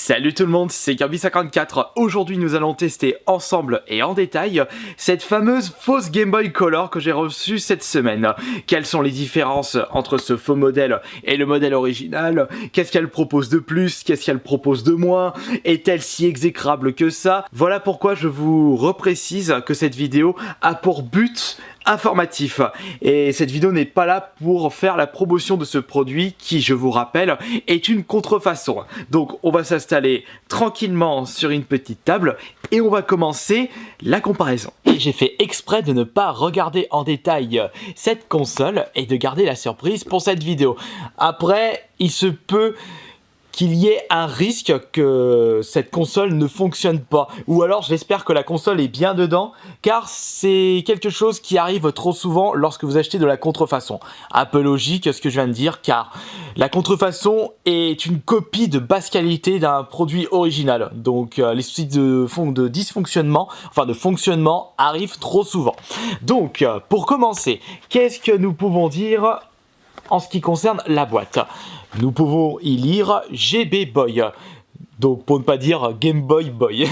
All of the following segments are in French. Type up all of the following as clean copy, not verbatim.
Salut tout le monde, c'est Kirby54. Aujourd'hui nous allons tester ensemble et en détail cette fameuse fausse Game Boy Color que j'ai reçue cette semaine. Quelles sont les différences entre ce faux modèle et le modèle original? Qu'est-ce qu'elle propose de plus? Qu'est-ce qu'elle propose de moins? Est-elle si exécrable que ça? Voilà pourquoi je vous reprécise que cette vidéo a pour but informatif. Et cette vidéo n'est pas là pour faire la promotion de ce produit qui, je vous rappelle, est une contrefaçon. Donc on va s'installer tranquillement sur une petite table et on va commencer la comparaison. Et j'ai fait exprès de ne pas regarder en détail cette console et de garder la surprise pour cette vidéo. Après, il se peut qu'il y ait un risque que cette console ne fonctionne pas. Ou alors j'espère que la console est bien dedans, car c'est quelque chose qui arrive trop souvent lorsque vous achetez de la contrefaçon. Un peu logique ce que je viens de dire, car la contrefaçon est une copie de basse qualité d'un produit original. Donc les soucis de dysfonctionnement, enfin de fonctionnement, arrivent trop souvent. Donc pour commencer, qu'est-ce que nous pouvons dire en ce qui concerne la boîte? Nous pouvons y lire GB Boy, donc pour ne pas dire Game Boy Boy.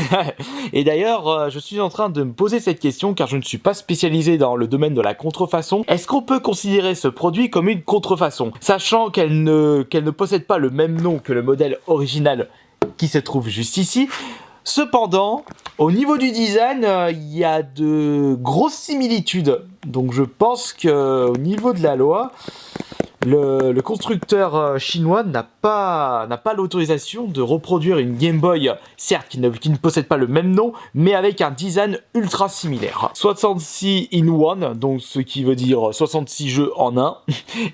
Et d'ailleurs, je suis en train de me poser cette question car je ne suis pas spécialisé dans le domaine de la contrefaçon. Est-ce qu'on peut considérer ce produit comme une contrefaçon, sachant qu'elle ne possède pas le même nom que le modèle original qui se trouve juste ici? Cependant, au niveau du design, il y a de grosses similitudes. Donc je pense qu'au niveau de la loi, le constructeur chinois n'a pas l'autorisation de reproduire une Game Boy, certes qui ne possède pas le même nom, mais avec un design ultra similaire. 66 in one, donc ce qui veut dire 66 jeux en un.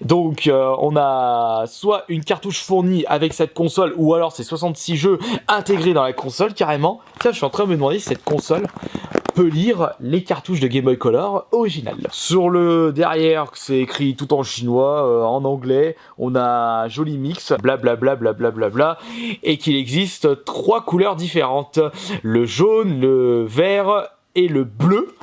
Donc on a soit une cartouche fournie avec cette console, ou alors c'est 66 jeux intégrés dans la console carrément. Tiens, je suis en train de me demander si cette console peut lire les cartouches de Game Boy Color originales. Sur le derrière, c'est écrit tout en chinois, en anglais, on a un joli mix, blablabla, blablabla, et qu'il existe 3 couleurs différentes, le jaune, le vert et le bleu.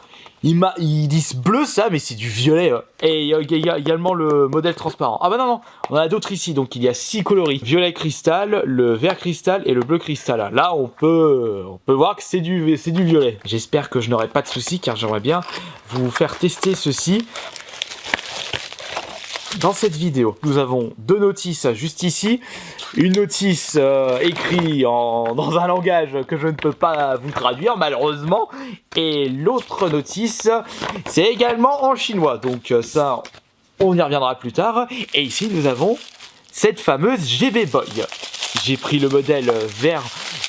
Ils disent bleu ça, mais c'est du violet. Et il y a également le modèle transparent. Ah bah non, on en a d'autres ici, donc il y a 6 coloris. Violet cristal, le vert cristal et le bleu cristal. Là, on peut voir que c'est du violet. J'espère que je n'aurai pas de soucis, car j'aimerais bien vous faire tester ceci dans cette vidéo. Nous avons 2 notices juste ici. Une notice écrite dans un langage que je ne peux pas vous traduire malheureusement. Et l'autre notice, c'est également en chinois. Donc ça, on y reviendra plus tard. Et ici, nous avons cette fameuse GB Boy. J'ai pris le modèle vert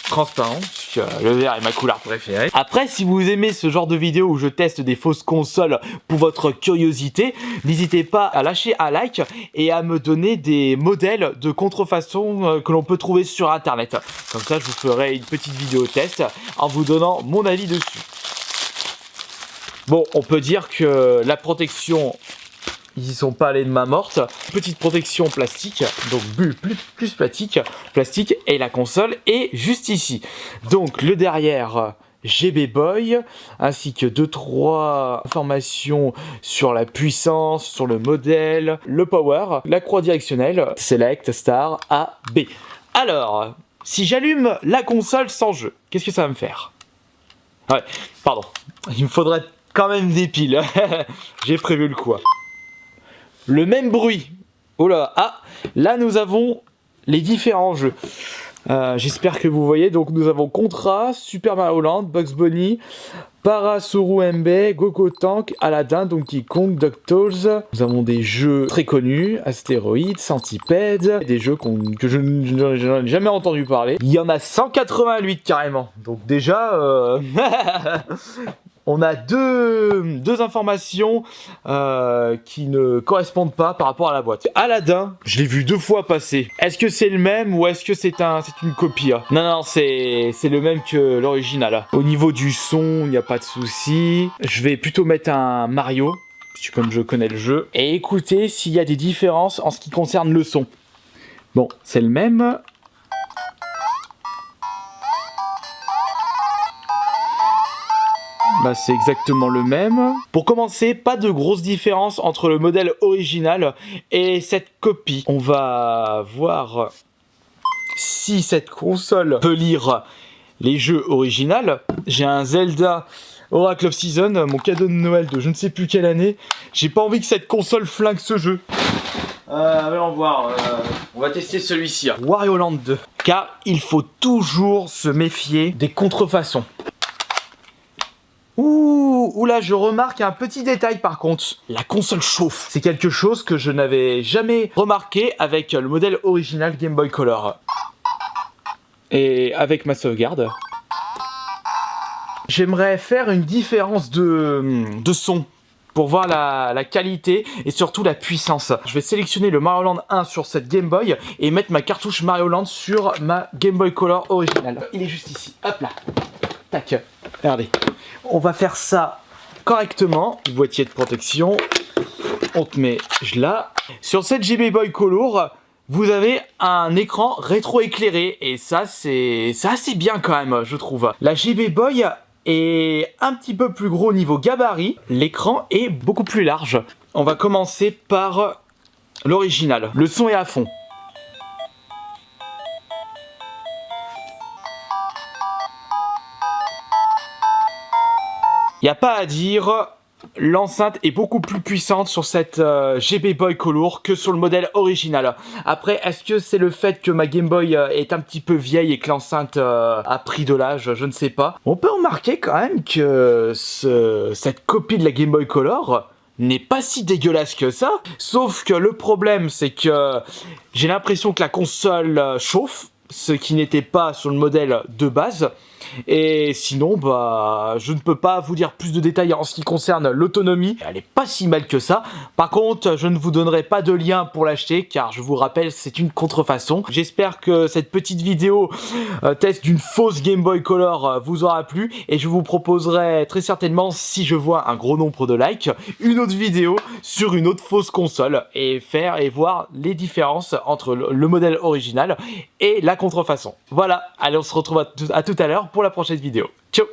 transparent, puisque le vert est ma couleur préférée. Après, si vous aimez ce genre de vidéo où je teste des fausses consoles pour votre curiosité, n'hésitez pas à lâcher un like et à me donner des modèles de contrefaçon que l'on peut trouver sur internet. Comme ça, je vous ferai une petite vidéo test en vous donnant mon avis dessus. Bon, on peut dire que la protection, ils y sont pas allés de main morte. Petite protection plastique, donc plus plastique, et la console est juste ici. Donc le derrière, GB Boy, ainsi que 2-3 informations sur la puissance, sur le modèle, le power, la croix directionnelle, Select, Star, A, B. Alors, si j'allume la console sans jeu, qu'est-ce que ça va me faire? Ouais, pardon, il me faudrait quand même des piles. J'ai prévu le coup. Le même bruit. Oh là, ah, là nous avons les différents jeux. J'espère que vous voyez. Donc nous avons Contra, Super Mario Land, Bugs Bunny, Parasuru MB, Gogo Tank, Aladdin, Donkey Kong, DuckTales. Nous avons des jeux très connus, Astéroïdes, Centipede, des jeux que je n'en ai jamais entendu parler. Il y en a 188 carrément. Donc déjà... On a deux informations qui ne correspondent pas par rapport à la boîte. Aladdin, je l'ai vu 2 fois passer. Est-ce que c'est le même ou est-ce que c'est une copie? Non, c'est le même que l'original. Au niveau du son, il n'y a pas de souci. Je vais plutôt mettre un Mario, comme je connais le jeu. Et écoutez s'il y a des différences en ce qui concerne le son. Bon, c'est le même. Bah, c'est exactement le même. Pour commencer, pas de grosse différence entre le modèle original et cette copie. On va voir si cette console peut lire les jeux originaux. J'ai un Zelda Oracle of Season, mon cadeau de Noël de je ne sais plus quelle année. J'ai pas envie que cette console flingue ce jeu. Allons voir, on va tester celui-ci. Wario Land 2. Car il faut toujours se méfier des contrefaçons. Ouh là, je remarque un petit détail par contre. La console chauffe. C'est quelque chose que je n'avais jamais remarqué avec le modèle original Game Boy Color. Et avec ma sauvegarde. J'aimerais faire une différence de son pour voir la qualité et surtout la puissance. Je vais sélectionner le Mario Land 1 sur cette Game Boy et mettre ma cartouche Mario Land sur ma Game Boy Color originale. Il est juste ici. Hop là. Tac. Regardez. On va faire ça correctement. Boîtier de protection. On te met là. Sur cette Game Boy Color, vous avez un écran rétro-éclairé. Et ça, c'est assez bien quand même, je trouve. La Game Boy est un petit peu plus gros au niveau gabarit. L'écran est beaucoup plus large. On va commencer par l'original. Le son est à fond. Il n'y a pas à dire, l'enceinte est beaucoup plus puissante sur cette Game Boy Color que sur le modèle original. Après, est-ce que c'est le fait que ma Game Boy est un petit peu vieille et que l'enceinte a pris de l'âge? Je ne sais pas. On peut remarquer quand même que cette copie de la Game Boy Color n'est pas si dégueulasse que ça. Sauf que le problème, c'est que j'ai l'impression que la console chauffe, ce qui n'était pas sur le modèle de base. Et sinon, je ne peux pas vous dire plus de détails en ce qui concerne l'autonomie. Elle est pas si mal que ça. Par contre, je ne vous donnerai pas de lien pour l'acheter, car je vous rappelle, c'est une contrefaçon. J'espère que cette petite vidéo test d'une fausse Game Boy Color vous aura plu. Et je vous proposerai très certainement, si je vois un gros nombre de likes, une autre vidéo sur une autre fausse console. Et voir les différences entre le modèle original et la contrefaçon. Voilà, allez, on se retrouve à tout à l'heure pour la prochaine vidéo. Ciao!